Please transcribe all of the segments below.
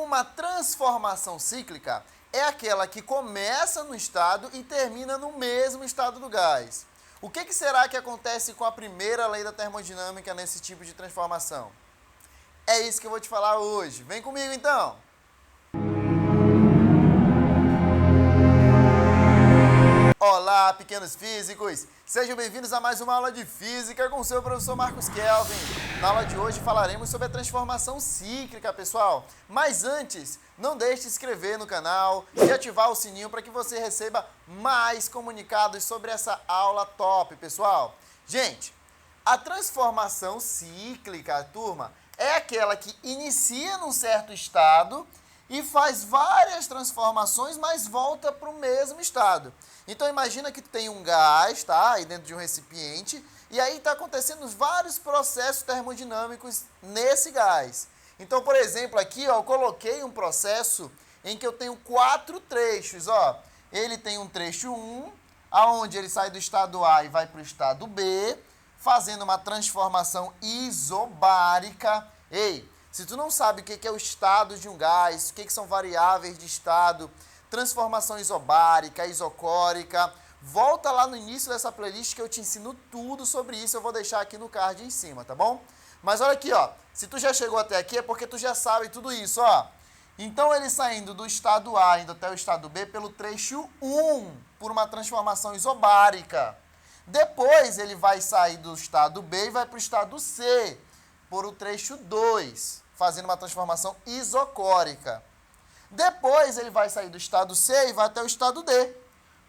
Uma transformação cíclica é aquela que começa no estado e termina no mesmo estado do gás. O que será que acontece com a primeira lei da termodinâmica nesse tipo de transformação? É isso que eu vou te falar hoje. Vem comigo então! Olá, pequenos físicos! Sejam bem-vindos a mais uma aula de Física com o seu professor Marcos Kelvin. Na aula de hoje falaremos sobre a transformação cíclica, pessoal. Mas antes, não deixe de se inscrever no canal e ativar o sininho para que você receba mais comunicados sobre essa aula top, pessoal. Gente, a transformação cíclica, turma, é aquela que inicia num certo estado e faz várias transformações, mas volta para o mesmo estado. Então imagina que tem um gás, tá, aí dentro de um recipiente, e aí está acontecendo vários processos termodinâmicos nesse gás. Então, por exemplo, aqui ó, eu coloquei um processo em que eu tenho 4 trechos. Ó. Ele tem um trecho 1, aonde ele sai do estado A e vai para o estado B, fazendo uma transformação isobárica. Ei, se tu não sabe o que é o estado de um gás, o que são variáveis de estado, transformação isobárica, isocórica, volta lá no início dessa playlist que eu te ensino tudo sobre isso, eu vou deixar aqui no card em cima, tá bom? Mas olha aqui, ó, se tu já chegou até aqui é porque tu já sabe tudo isso, ó. Então ele saindo do estado A indo até o estado B pelo trecho 1, por uma transformação isobárica. Depois ele vai sair do estado B e vai para o estado C, por o trecho 2, fazendo uma transformação isocórica. Depois ele vai sair do estado C e vai até o estado D,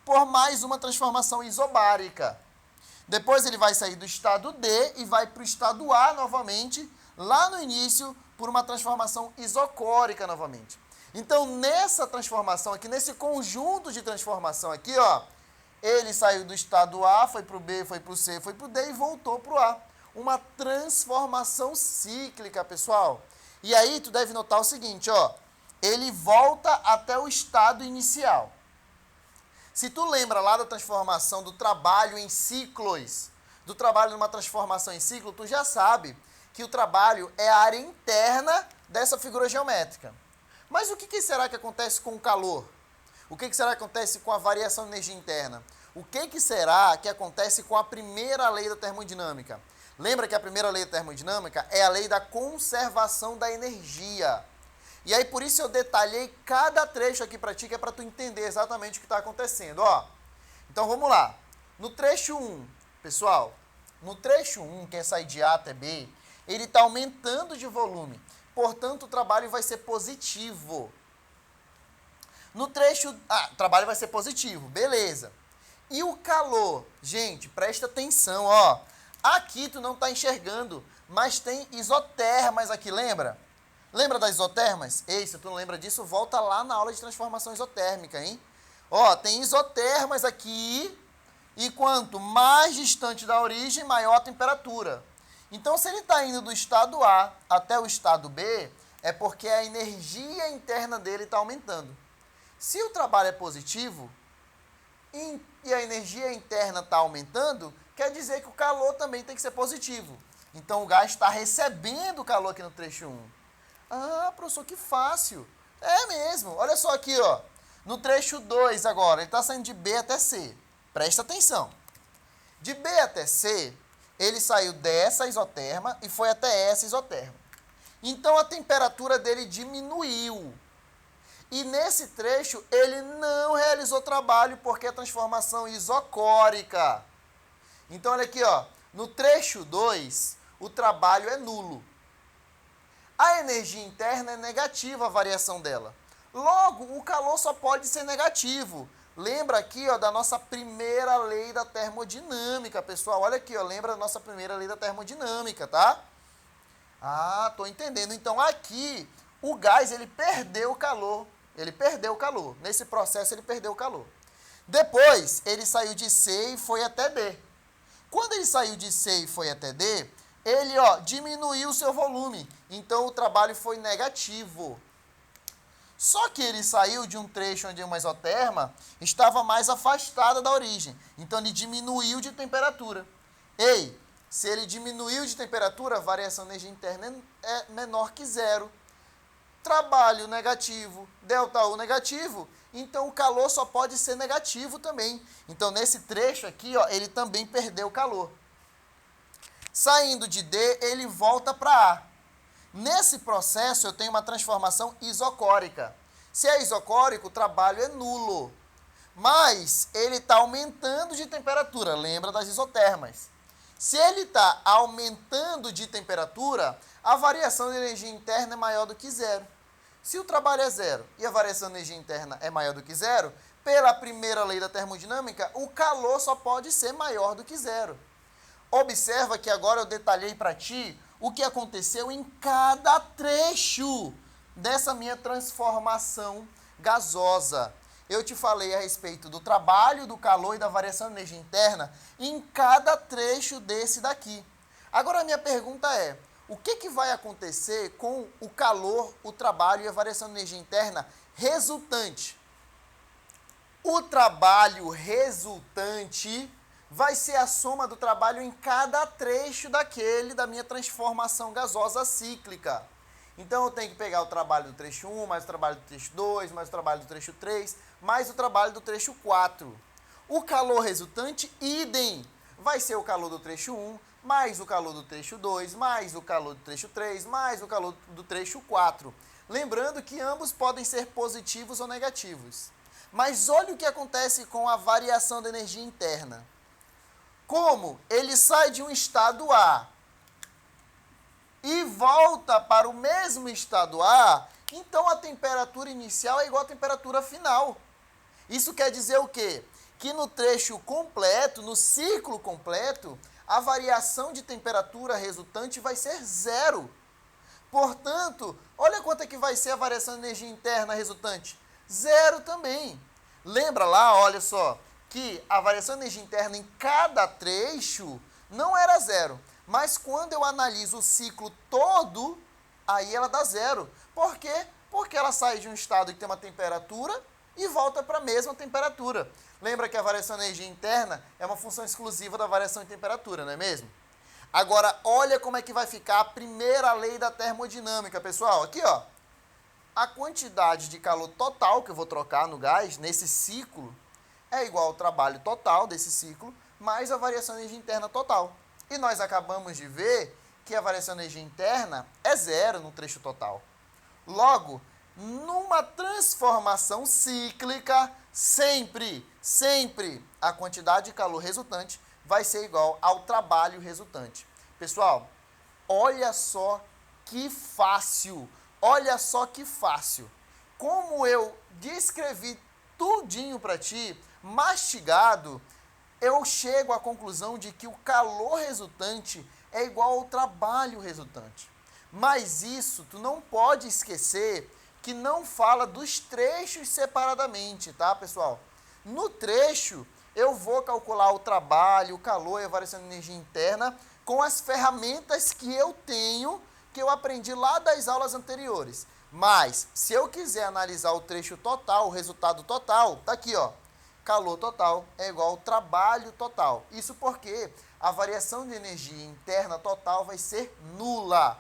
por mais uma transformação isobárica. Depois ele vai sair do estado D e vai para o estado A novamente, lá no início, por uma transformação isocórica novamente. Então, nessa transformação aqui, nesse conjunto de transformação aqui, ó, ele saiu do estado A, foi para o B, foi para o C, foi para o D e voltou para o A. Uma transformação cíclica, pessoal. E aí, tu deve notar o seguinte, ó, ele volta até o estado inicial. Se tu lembra lá da transformação do trabalho em ciclos, do trabalho numa transformação em ciclo, tu já sabe que o trabalho é a área interna dessa figura geométrica. Mas o que será que acontece com o calor? O que será que acontece com a variação de energia interna? O que será que acontece com a primeira lei da termodinâmica? Lembra que a primeira lei da termodinâmica é a lei da conservação da energia. E aí, por isso eu detalhei cada trecho aqui para ti, que é para tu entender exatamente o que está acontecendo. Ó, então, vamos lá. No trecho 1, pessoal, no trecho 1, que é sair de A até B, ele está aumentando de volume. Portanto, o trabalho vai ser positivo. No trecho... o trabalho vai ser positivo, beleza. E o calor? Gente, presta atenção, ó. Aqui tu não está enxergando, mas tem isotermas aqui, lembra? Lembra das isotermas? Ei, se tu não lembra disso, volta lá na aula de transformação isotérmica, hein? Ó, tem isotermas aqui, e quanto mais distante da origem, maior a temperatura. Então, se ele está indo do estado A até o estado B, é porque a energia interna dele está aumentando. Se o trabalho é positivo, e a energia interna está aumentando, quer dizer que o calor também tem que ser positivo. Então, o gás está recebendo calor aqui no trecho 1. Ah, professor, que fácil. É mesmo. Olha só aqui, ó. No trecho 2 agora, ele está saindo de B até C. Presta atenção. De B até C, ele saiu dessa isoterma e foi até essa isoterma. Então, a temperatura dele diminuiu. E nesse trecho, ele não realizou trabalho porque é transformação isocórica. Então, olha aqui, ó. No trecho 2, o trabalho é nulo. A energia interna é negativa, a variação dela. Logo, o calor só pode ser negativo. Lembra aqui, ó, da nossa primeira lei da termodinâmica, pessoal. Olha aqui, ó, lembra da nossa primeira lei da termodinâmica, tá? Ah, tô entendendo. Então, aqui, o gás, ele perdeu o calor. Ele perdeu o calor. Nesse processo, ele perdeu o calor. Depois, ele saiu de C e foi até D. Quando ele saiu de C e foi até D, ele, ó, diminuiu o seu volume. Então, o trabalho foi negativo. Só que ele saiu de um trecho onde uma isoterma estava mais afastada da origem. Então, ele diminuiu de temperatura. Ei, se ele diminuiu de temperatura, a variação de energia interna é menor que zero. trabalho negativo, ΔU negativo, então o calor só pode ser negativo também. Então, nesse trecho aqui, ó, ele também perdeu calor. Saindo de D, ele volta para A. Nesse processo, eu tenho uma transformação isocórica. Se é isocórico, o trabalho é nulo. Mas ele está aumentando de temperatura, lembra das isotermas. Se ele está aumentando de temperatura, a variação de energia interna é maior do que zero. Se o trabalho é zero e a variação de energia interna é maior do que zero, pela primeira lei da termodinâmica, o calor só pode ser maior do que zero. Observa que agora eu detalhei para ti o que aconteceu em cada trecho dessa minha transformação gasosa. Eu te falei a respeito do trabalho, do calor e da variação de energia interna em cada trecho desse daqui. Agora a minha pergunta é, o que vai acontecer com o calor, o trabalho e a variação de energia interna resultante? O trabalho resultante vai ser a soma do trabalho em cada trecho da minha transformação gasosa cíclica. Então, eu tenho que pegar o trabalho do trecho 1, mais o trabalho do trecho 2, mais o trabalho do trecho 3, mais o trabalho do trecho 4. O calor resultante, idem, vai ser o calor do trecho 1, mais o calor do trecho 2, mais o calor do trecho 3, mais o calor do trecho 4. Lembrando que ambos podem ser positivos ou negativos. Mas olha o que acontece com a variação da energia interna. Como ele sai de um estado A e volta para o mesmo estado A, então a temperatura inicial é igual à temperatura final. Isso quer dizer o quê? Que no trecho completo, no ciclo completo, a variação de temperatura resultante vai ser zero. Portanto, olha quanto é que vai ser a variação de energia interna resultante. Zero também. Lembra lá, olha só, que a variação de energia interna em cada trecho não era zero. Mas quando eu analiso o ciclo todo, aí ela dá zero. Por quê? Porque ela sai de um estado que tem uma temperatura e volta para a mesma temperatura. Lembra que a variação de energia interna é uma função exclusiva da variação de temperatura, não é mesmo? Agora, olha como é que vai ficar a primeira lei da termodinâmica, pessoal. Aqui, ó. A quantidade de calor total que eu vou trocar no gás, nesse ciclo, é igual ao trabalho total desse ciclo, mais a variação de energia interna total. E nós acabamos de ver que a variação de energia interna é zero no trecho total. Logo, numa transformação cíclica, sempre a quantidade de calor resultante vai ser igual ao trabalho resultante. Pessoal, olha só que fácil, Como eu descrevi tudinho para ti, mastigado, eu chego à conclusão de que o calor resultante é igual ao trabalho resultante. Mas isso, tu não pode esquecer que não fala dos trechos separadamente, tá, pessoal? No trecho, eu vou calcular o trabalho, o calor e a variação de energia interna com as ferramentas que eu tenho, que eu aprendi lá das aulas anteriores. Mas, se eu quiser analisar o trecho total, o resultado total, tá aqui, ó. Calor total é igual ao trabalho total. Isso porque a variação de energia interna total vai ser nula.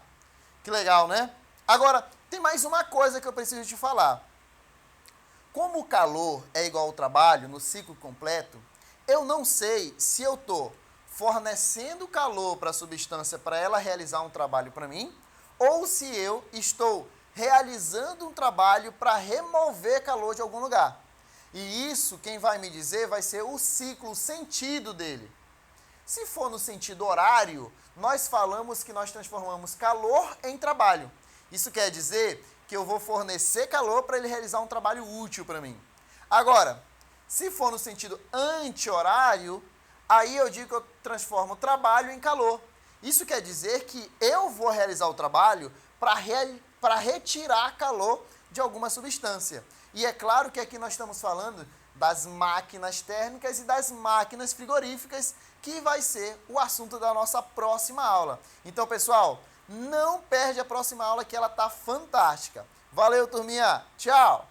Que legal, né? Agora, tem mais uma coisa que eu preciso te falar. Como o calor é igual ao trabalho no ciclo completo, eu não sei se eu estou fornecendo calor para a substância para ela realizar um trabalho para mim, ou se eu estou realizando um trabalho para remover calor de algum lugar. E isso, quem vai me dizer, vai ser o ciclo, o sentido dele. Se for no sentido horário, nós falamos que nós transformamos calor em trabalho. Isso quer dizer que eu vou fornecer calor para ele realizar um trabalho útil para mim. Agora, se for no sentido anti-horário, aí eu digo que eu transformo o trabalho em calor. Isso quer dizer que eu vou realizar o trabalho para retirar calor de alguma substância. E é claro que aqui nós estamos falando das máquinas térmicas e das máquinas frigoríficas, que vai ser o assunto da nossa próxima aula. Então, pessoal, não perde a próxima aula, que ela tá fantástica. Valeu, turminha. Tchau!